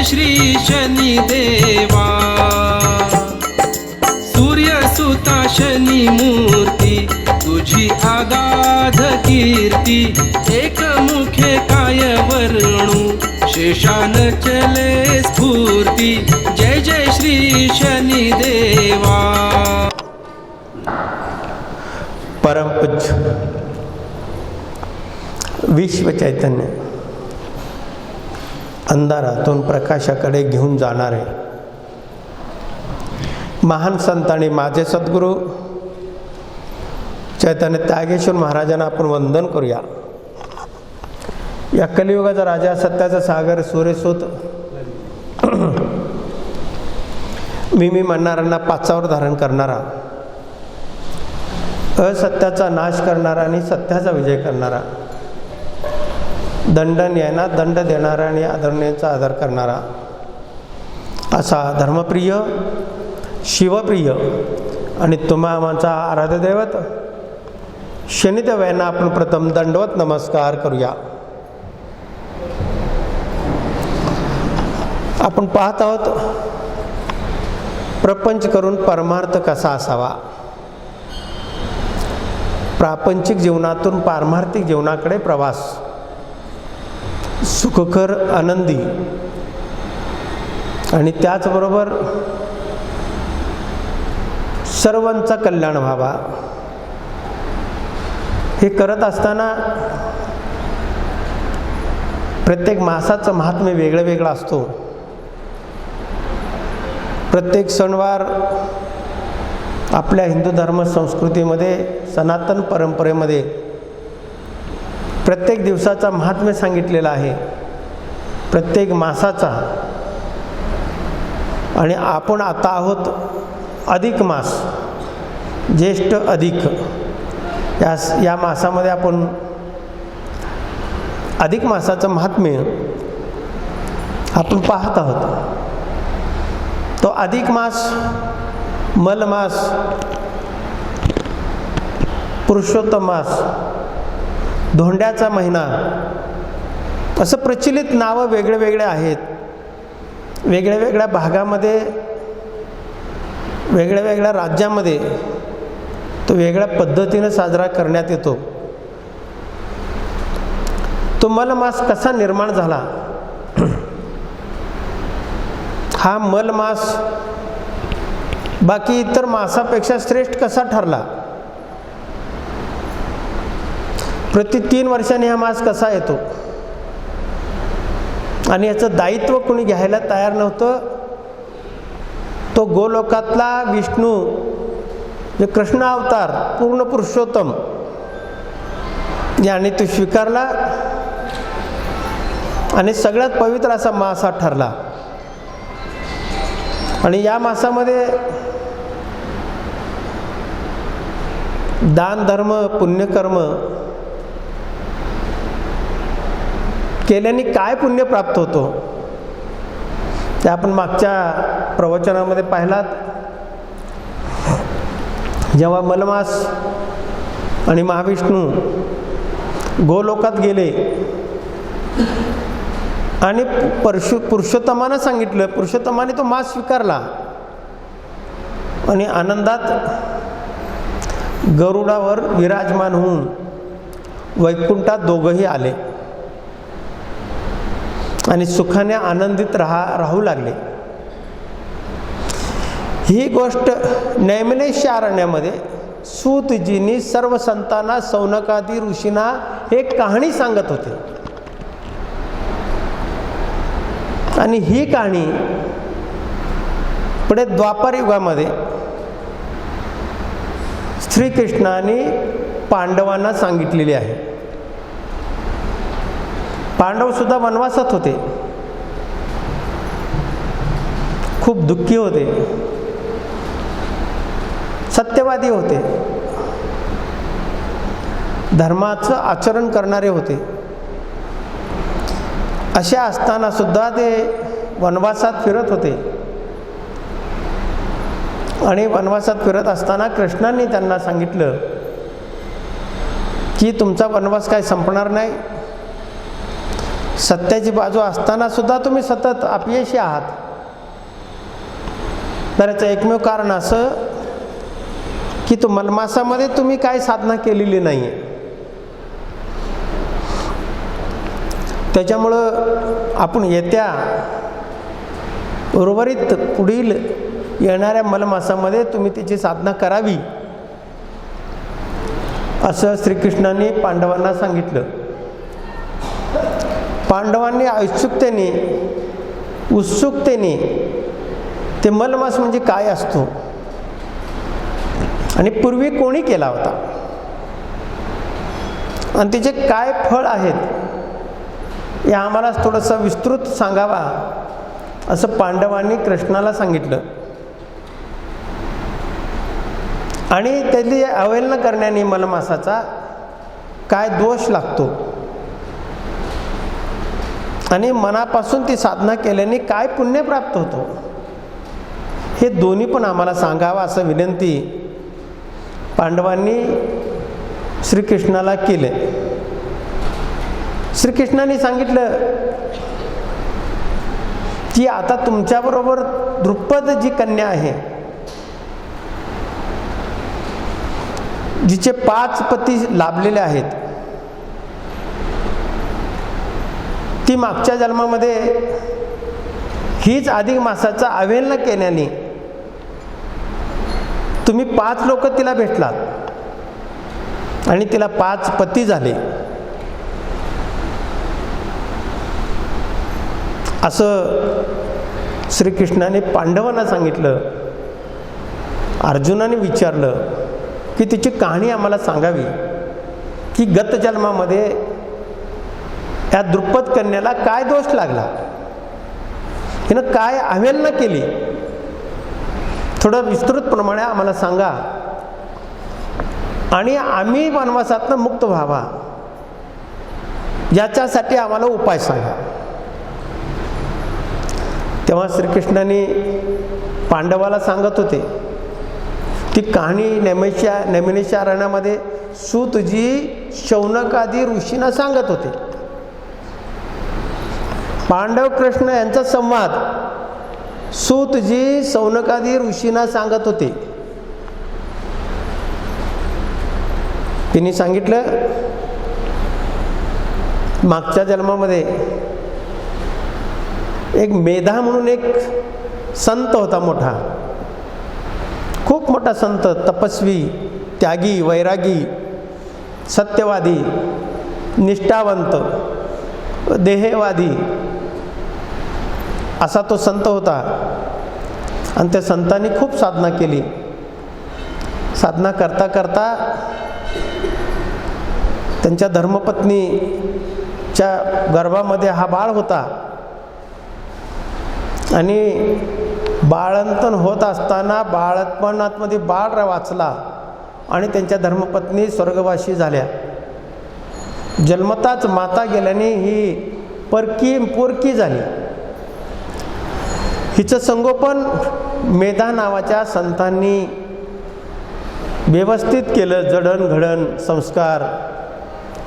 जय श्री शनिदेवा। सूर्यसुता शनी मूर्ती तुझी आगाध कीर्ती, एकमुखे काय वर्णू शेषान चले स्फूर्ती। जय जय श्री शनिदेवा। परमपूज्य विश्व चैतन्य अंधारातून प्रकाशाकडे घेऊन जाणारे महान संत आणि माझे सद्गुरू चैतन्य त्यागेश्वर महाराजांना आपण वंदन करूया। या कलियुगाचा राजा, सत्याचा सागर, सूर्यसूत, मी म्हणणाऱ्यांना पाचावर धारण करणारा, असत्याचा नाश करणारा आणि सत्याचा विजय करणारा, दंडनीयांना दंड देणारा आणि आदरणीयांचा आदर करणारा असा धर्मप्रिय, शिवप्रिय आणि तुम्हा आमचा आराध्य दैवत शनिदेव यांना आपण प्रथम दंडवत नमस्कार करूया। आपण पाहत आहोत प्रपंच करून परमार्थ कसा असावा। प्रापंचिक जीवनातून पारमार्थिक जीवनाकडे प्रवास, सुखकर, आनंदी आणि त्याचबरोबर सर्वांचा कल्याण व्हावा, हे करत असताना प्रत्येक मासाचं महात्म्य वेगळं वेगळं असतो। प्रत्येक सणवार आपल्या हिंदू धर्म संस्कृतीमध्ये, सनातन परंपरेमध्ये प्रत्येक दिवसाचा महात्म्य सांगितलेला आहे, प्रत्येक मासाचा। आणि आपण आता आहोत अधिक मास, ज्येष्ठ अधिक या मासामध्ये आपण अधिक मासाचं महात्म्य आपण पाहत आहोत। तो अधिक मास, मलमास, पुरुषोत्तम मास, धोंड्याचा महिना, असं प्रचलित नावं वेगळे वेगळे आहेत। वेगळ्या वेगळ्या भागामध्ये, वेगळ्या वेगळ्या राज्यामध्ये तो वेगळ्या पद्धतीने साजरा करण्यात येतो। तो मलमास कसा निर्माण झाला? हा मलमास बाकी इतर मासापेक्षा श्रेष्ठ कसा ठरला? प्रति 3 वर्षांनी हा मास कसा येतो? आणि याचं दायित्व कोणी घ्यायला तयार नव्हतं। तो गोलोकातला विष्णू, जे कृष्ण अवतार, पूर्ण पुरुषोत्तम, याने तो स्वीकारला आणि सगळ्यात पवित्र असा मास हा ठरला। आणि या मासामध्ये दान, धर्म, पुण्यकर्म केल्याने काय पुण्य प्राप्त होतो ते आपण मागच्या प्रवचनामध्ये पाहिलात। जेव्हा मलमास आणि महाविष्णू गोलोकात गेले आणि पुरुषोत्तमानं सांगितलं, पुरुषोत्तमाने तो मास स्वीकारला आणि आनंदात गरुडावर विराजमान होऊन वैकुंठात दोघंही आले आणि सुखाने आनंदित राहू लागले। ही गोष्ट नैमिषारण्यामध्ये सूतजींनी सर्व संतांना, सौनकादी ऋषींना एक कहाणी सांगत होते। आणि ही कहाणी पुढे द्वापार युगामध्ये श्रीकृष्णाने पांडवांना सांगितलेली आहे। पांडव सुद्धा वनवासात होते, खूप दुःखी होते, सत्यवादी होते, धर्माचं आचरण करणारे होते। अशा असताना सुद्धा ते वनवासात फिरत होते आणि वनवासात फिरत असताना कृष्णांनी त्यांना सांगितलं की तुमचा वनवास काय संपणार नाही, सत्याची बाजू असताना सुद्धा तुम्ही सतत अपयशी आहात, तर याचं एकमेव कारण असं की तो मलमासामध्ये तुम्ही काय साधना केलेली नाही आहे. त्याच्यामुळं आपण येत्या उर्वरित पुढील येणाऱ्या मलमासामध्ये तुम्ही त्याची साधना करावी असं श्रीकृष्णाने पांडवांना सांगितलं. पांडवांनी उत्सुकतेने ते मलमास म्हणजे काय असतो आणि पूर्वी कोणी केला होता आणि त्याचे काय फळ आहेत हे आम्हाला थोडंसं विस्तृत सांगावा असं पांडवांनी कृष्णाला सांगितलं. आणि त्याची अवहेलना करण्याने मलमासाचा काय दोष लागतो आणि मनापासून ती साधना केल्याने काय पुण्य प्राप्त होतो हे दोन्ही पण आम्हाला सांगावं असं विनंती पांडवांनी श्रीकृष्णाला केले. श्रीकृष्णाने सांगितलं की आता तुमच्याबरोबर द्रुपद जी कन्या आहे, जिचे 5 पती लाभलेले आहेत, ती मागच्या जन्मामध्ये हीच अधिक मासाचा अवहेलना केल्याने तुम्ही 5 लोक तिला भेटलात आणि तिला 5 पती झाले असं श्रीकृष्णाने पांडवांना सांगितलं. अर्जुनाने विचारलं की तिची कहाणी आम्हाला सांगावी की गत जन्मामध्ये या द्रुपद कन्याला काय दोष लागला, हिनं काय अवहेलना केली, थोडं विस्तृतप्रमाणे आम्हाला सांगा आणि आम्ही वनवासातनं मुक्त व्हावा याच्यासाठी आम्हाला उपाय सांगा. तेव्हा श्रीकृष्णाने पांडवाला सांगत होते ती कहाणी नेमिषा अरण्यामध्ये सूतजी शौनकादी ऋषींना सांगत होते. पांडव कृष्ण यांचा संवाद सूतजी शौनकादी ऋषींना सांगत होते. तिने सांगितलं मागच्या जन्मामध्ये एक मेधा म्हणून एक संत होता, मोठा, खूप मोठा संत, तपस्वी, त्यागी, वैरागी, सत्यवादी, निष्ठावंत, देहवादी असा तो संत होता. आणि त्या संतांनी खूप साधना केली. साधना करता करता त्यांच्या धर्मपत्नीच्या गर्भामध्ये हा बाळ होता आणि बाळंतन होत असताना बाळपणामध्ये बाळ वाचला आणि त्यांच्या धर्मपत्नी स्वर्गवासी झाल्या. जन्मताच माता गेल्याने ही पोरकी झाली. हिचं संगोपन मेधा नावाच्या संतांनी व्यवस्थित केलं. जडणघडण, संस्कार,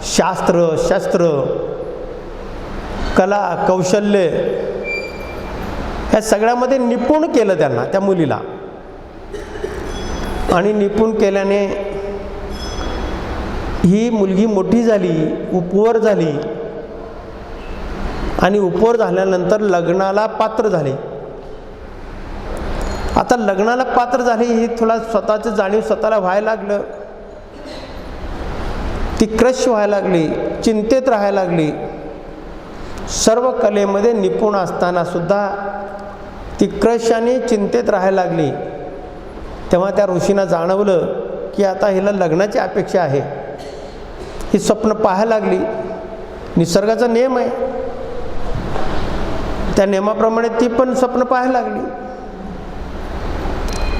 शस्त्र, कला, कौशल्य या सगळ्यामध्ये निपुण केलं त्यांना, त्या मुलीला. आणि निपुण केल्याने ही मुलगी मोठी झाली, उपवर झाली आणि उपवर झाल्यानंतर लग्नाला पात्र झाली. आता लग्नाला पात्र झाली ही थोडा स्वतःचं जाणीव स्वतःला व्हायला लागलं. ती क्रश व्हायला लागली, चिंतेत राहायला लागली. सर्व कलेमध्ये निपुण असताना सुद्धा ती क्रश आणि चिंतेत राहायला लागली. तेव्हा त्या ऋषींना जाणवलं की आता हिला लग्नाची अपेक्षा आहे. ही स्वप्न पाहायला लागली. निसर्गाचा नियम आहे, त्या नियमाप्रमाणे ती पण स्वप्न पाहायला लागली.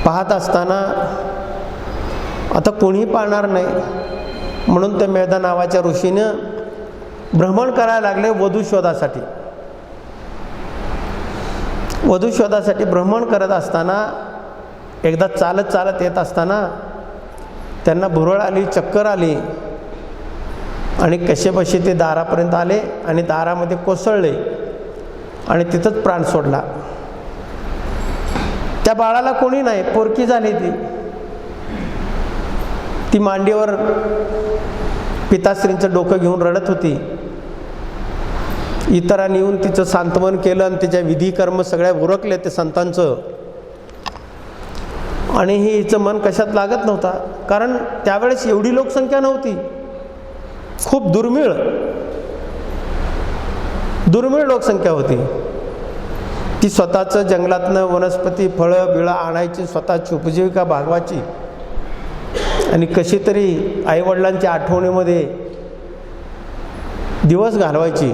पाहत असताना आता कोणीही पाहणार नाही म्हणून त्या मेधा नावाच्या ऋषीनं भ्रमण करायला लागले वधू शोधासाठी. वधू शोधासाठी भ्रमण करत असताना एकदा चालत येत असताना त्यांना भुरळ आली, चक्कर आली आणि कसेबसे ते दारापर्यंत आले आणि दारामध्ये कोसळले आणि तिथंच प्राण सोडला. त्या बाळाला कोणी नाही, पोरकी झाली ती मांडीवर पिताश्रींचं डोकं घेऊन रडत होती. इतरांनी येऊन तिचं सांत्वन केलं आणि तिच्या विधी कर्म सगळ्या उरकले ते संतांचं. आणि हिचं मन कशात लागत नव्हता, कारण त्यावेळेस एवढी लोकसंख्या नव्हती, खूप दुर्मिळ लोकसंख्या होती. ती स्वतःचं जंगलातनं वनस्पती फळं बिळं आणायची, स्वतःची उपजीविका भागवायची आणि कशी तरी आईवडिलांच्या आठवणीमध्ये दिवस घालवायची.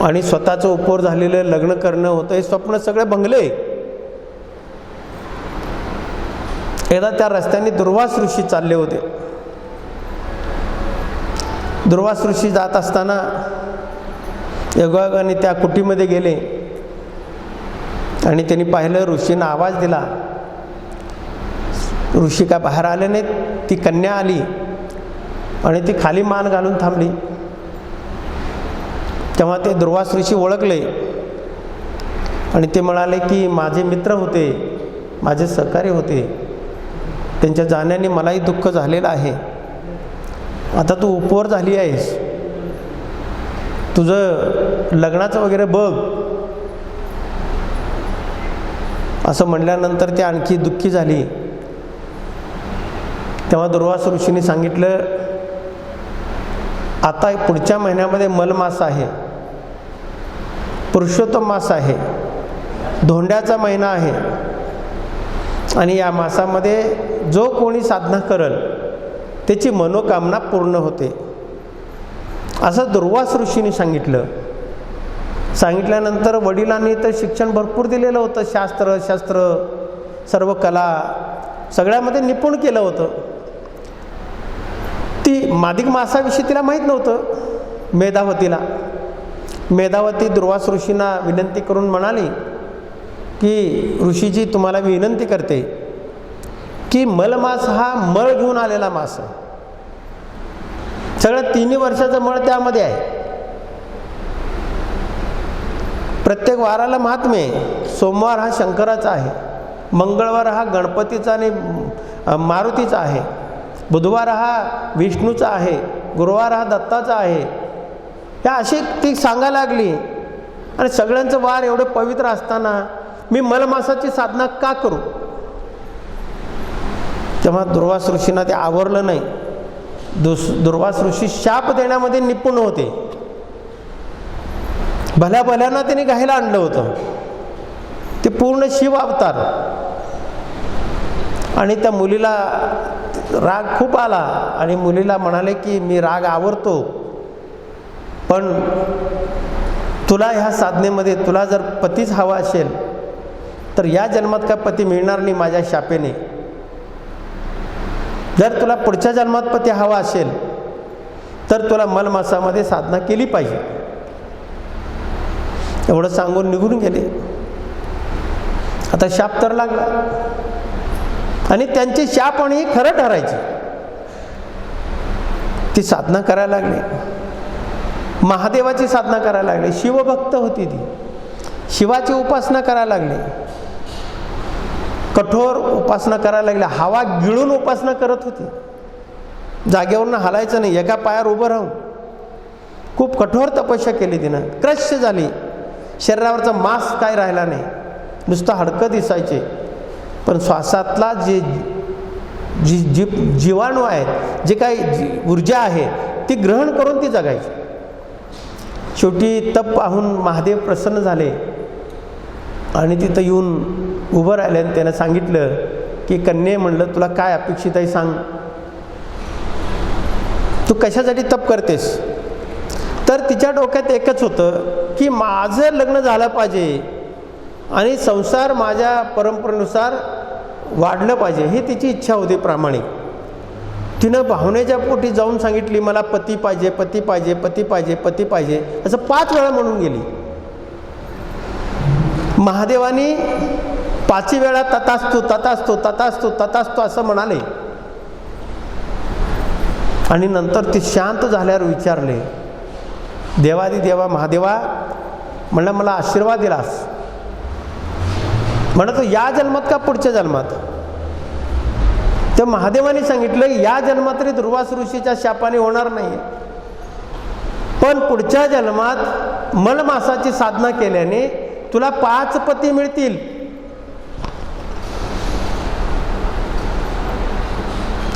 आणि स्वतःचं उपवर झालेलं लग्न करणं होतं हे स्वप्न सगळे भंगले. एकदा त्या रस्त्याने दुर्वास ऋषी चालले होते. दुर्वास ऋषी जात असताना योगायोगाने त्या कुटीमध्ये गेले आणि त्यांनी पाहिलं, ऋषींना आवाज दिला. ऋषी का बाहेर आले नाहीत. ती कन्या आली आणि ती खाली मान घालून थांबली. तेव्हा ते दुर्वास ऋषी ओळखले आणि ते म्हणाले की माझे मित्र होते, माझे सहकारी होते, त्यांच्या जाण्याने मलाही दुःख झालेलं आहे. आता तू उपवर झाली आहेस, तुझं लग्नाचं वगैरे बघ. असं म्हणल्यानंतर ती आणखी दुःखी झाली. तेव्हा दुर्वास ऋषींनी सांगितलं, आता पुढच्या महिन्यामध्ये मलमास आहे, पुरुषोत्तम मास आहे, धोंड्याचा महिना आहे आणि या मासामध्ये जो कोणी साधना करल त्याची मनोकामना पूर्ण होते. असं दुर्वास ऋषींनी सांगितल्यानंतर वडिलांनी तर शिक्षण भरपूर दिलेलं होतं. शास्त्र सर्व कला सगळ्यामध्ये निपुण केलं होतं. ती मादिक मासाविषयी तिला माहीत नव्हतं. मेधावती दुर्वास ऋषींना विनंती करून म्हणाली की ऋषीजी, तुम्हाला मी विनंती करते की मलमास हा मळ घेऊन आलेला मास आहे. सगळं 3 वर्षाचं मळ त्यामध्ये आहे. प्रत्येक वाराला महात्म्य आहे. सोमवार हा शंकराचा आहे, मंगळवार हा गणपतीचा आणि मारुतीचा आहे, बुधवार हा विष्णूचा आहे, गुरुवार हा दत्ताचा आहे. या अशी ती सांगायला लागली. आणि सगळ्यांचं वार एवढे पवित्र असताना मी मलमासाची साधना का करू? तेव्हा दुर्वास ऋषींना ते आवरलं नाही. दुर्वास ऋषी शाप देण्यामध्ये निपुण होते. भल्याना त्यांनी घायला आणलं होतं. ते पूर्ण शिव अवतार. आणि त्या मुलीला राग खूप आला आणि मुलीला म्हणाले की मी राग आवरतो, पण तुला ह्या साधनेमध्ये तुला जर पतीच हवा असेल तर या जन्मात का पती मिळणार नाही माझ्या शापेने. जर तुला पुढच्या जन्मात पती हवा असेल तर तुला मलमासामध्ये साधना केली पाहिजे. एवढं सांगून निघून गेले. आता शाप तर लागला आणि त्यांची शाप आणि ही खरं ठरायची. ती साधना करायला लागली, महादेवाची साधना करायला लागली. शिवभक्त होती ती, शिवाची उपासना करायला लागली, कठोर उपासना करायला लागली. हवा गिळून उपासना करत होती. जागेवरनं हलायचं नाही, एका पायावर उभं राहून खूप कठोर तपस्या केली तिनं. क्रश झाली. शरीरावरचा मांस काय राहिला नाही, नुसतं हाडकं दिसायचे. पण श्वासातला जीवाणू आहेत, जे काही ऊर्जा आहे ती ग्रहण करून ती जगायची. शेवटी तप पाहून महादेव प्रसन्न झाले आणि तिथं येऊन उभं राहिले आणि त्यानं सांगितलं की कन्ये, म्हणलं तुला काय अपेक्षित आहे सांग, तू कशासाठी तप करतेस? तर तिच्या डोक्यात एकच होतं की माझं लग्न झालं पाहिजे आणि संसार माझ्या परंपरेनुसार वाढलं पाहिजे, ही तिची इच्छा होती प्रामाणिक. तिनं भावनेच्या पोटी जाऊन सांगितली मला पती पाहिजे, पती पाहिजे, पती पाहिजे, पती पाहिजे, असं 5 वेळा म्हणून गेली. महादेवानी 5 वेळा तथास्तु तथास्तु तथास्तु तथास्तु असं म्हणाले. आणि नंतर ते शांत झाल्यावर विचारले, देवादिदेवा महादेवा, म्हणलं मला आशीर्वाद दिलास, म्हणत या जन्मात का पुढच्या जन्मात? तर महादेवाने सांगितलं, या जन्मात तरी दुर्वास ऋषीच्या शापाने होणार नाही, पण पुढच्या जन्मात मलमासाची साधना केल्याने तुला 5 पती मिळतील.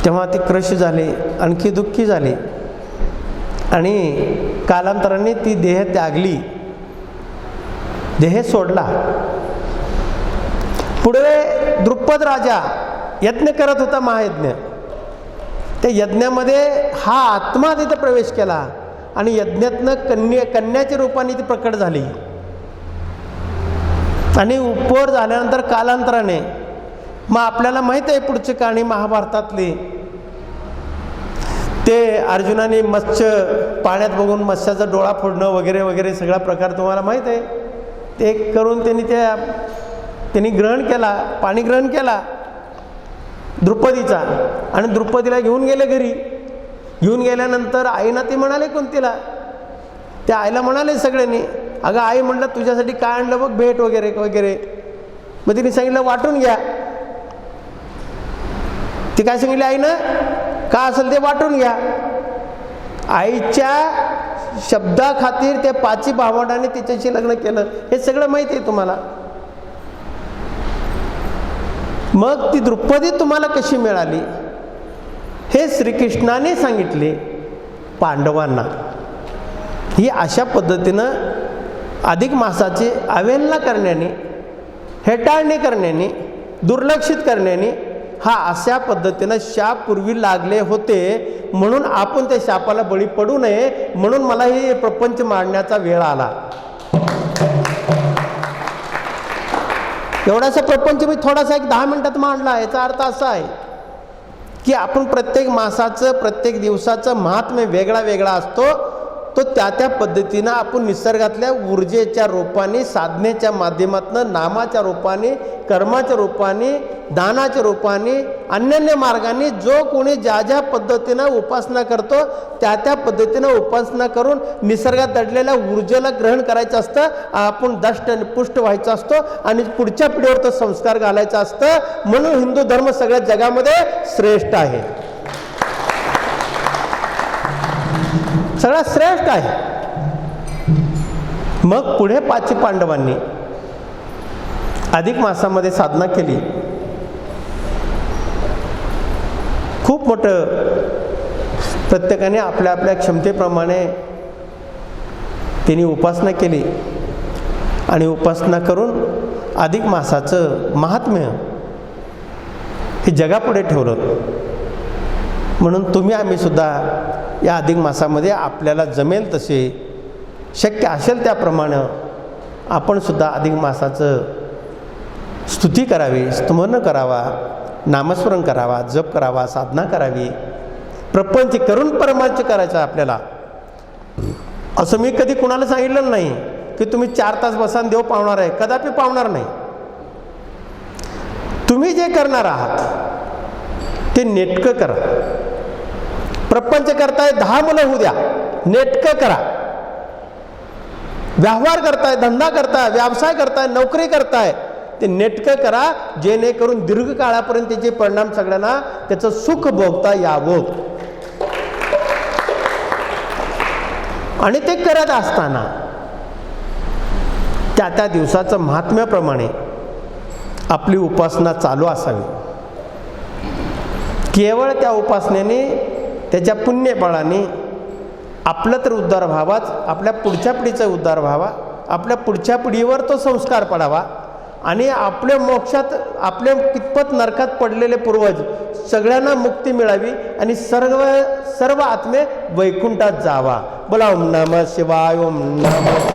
तेव्हा ते क्रश झाले, आणखी दुःखी झाले आणि कालांतराने ती देह त्यागली, देह सोडला. पुढे द्रुपद राजा यज्ञ करत होता, महायज्ञ. त्या यज्ञामध्ये हा आत्मा तिथे प्रवेश केला आणि यज्ञातनं कन्याच्या रूपाने ती प्रकट झाली. आणि उपवर झाल्यानंतर कालांतराने मग आपल्याला माहित आहे पुढची कहाणी महाभारतातली, ते अर्जुनाने मत्स्य पाण्यात बघून मत्स्याचा डोळा फोडणं वगैरे वगैरे सगळा प्रकार तुम्हाला माहीत आहे. ते करून त्यांनी ग्रहण केला, पाणी ग्रहण केला द्रुपदीचा, आणि द्रुपदीला घेऊन गेले घरी. घेऊन गेल्यानंतर आईना ते म्हणाले कुंतीला, त्या आईला म्हणाले सगळ्यांनी, अगं आई, म्हणलं तुझ्यासाठी काय आणलं बघ, भेट वगैरे वगैरे. मग तिने सांगितलं वाटून घ्या. ती काय सांगितली आईनं, का असेल ते वाटून घ्या. आईच्या शब्दाखातीर त्या 5 भावंडांनी तिच्याशी लग्न केलं, हे सगळं माहिती आहे तुम्हाला. मग ती द्रुपदी तुम्हाला कशी मिळाली हे श्रीकृष्णाने सांगितले पांडवांना. ही अशा पद्धतीनं अधिक मासाची अवहेलना करण्याने, हेटाळणी करण्याने, दुर्लक्षित करण्याने हा अशा पद्धतीनं शाप पूर्वी लागले होते. म्हणून आपण त्या शापाला बळी पडू नये म्हणून मला हे प्रपंच मांडण्याचा वेळ आला. एवढासा प्रपंच मी थोडासा 10 मिनिटात मांडला. याचा अर्थ असा आहे की आपण प्रत्येक मासाचं, प्रत्येक दिवसाचं महात्म्य वेगळा वेगळा असतो. तो त्या पद्धतीनं आपण निसर्गातल्या ऊर्जेच्या रूपाने, साधनेच्या माध्यमातून, नामाच्या रूपाने, कर्माच्या रूपाने, दानाच्या रूपाने, अन्य मार्गाने जो कोणी ज्या पद्धतीनं उपासना करतो त्या पद्धतीनं उपासना करून निसर्गात दडलेल्या ऊर्जेला ग्रहण करायचं असतं. आपण दष्ट पुष्ट व्हायचं असतो आणि पुढच्या पिढीवर तो संस्कार घालायचा असतं. म्हणून हिंदू धर्म सगळ्या जगामध्ये श्रेष्ठ आहे, सगळ्यात श्रेष्ठ आहे. मग पुढे 5 पांडवांनी अधिक मासामध्ये साधना केली. खूप मोठं प्रत्येकाने आपल्या आपल्या क्षमतेप्रमाणे त्यांनी उपासना केली आणि उपासना करून अधिक मासाचं महात्म्य हे जगापुढे ठेवलं. म्हणून तुम्ही आम्ही सुद्धा या अधिक मासामध्ये आपल्याला जमेल तसे, शक्य असेल त्याप्रमाणे आपण सुद्धा अधिक मासाचं स्तुती करावी, स्मरण करावा, नामस्मरण करावा, जप करावा, साधना करावी, प्रपंच करून परमार्थ करायचा आपल्याला. असं मी कधी कुणाला सांगितलं नाही की तुम्ही 4 तास बसा देव पावणार आहे, कदापि पावणार नाही. तुम्ही जे करणार आहात ते नेटकं करा. प्रपंच करताय, 10 मुलं होऊ द्या, नेटकं करा. व्यवहार करताय, धंदा करताय, व्यवसाय करताय, नोकरी करताय, ते नेटकं करा, जेणेकरून दीर्घ काळापर्यंत त्याचे परिणाम सगळ्यांना त्याचं सुख भोगता यावं. आणि ते करत असताना त्या दिवसाचं महात्म्याप्रमाणे आपली उपासना चालू असावी. केवळ त्या उपासनेने, त्याच्या पुण्यबळाने आपला तर उद्धार व्हावाच, आपल्या पुढच्या पिढीचा उद्धार व्हावा, आपल्या पुढच्या पिढीवर तो संस्कार पडावा आणि आपल्या मोक्षात, आपल्या कितपत नरकात पडलेले पूर्वज सगळ्यांना मुक्ती मिळावी आणि सर्व आत्मे वैकुंठात जावा. बोला ओम नमः शिवाय, ओम नमः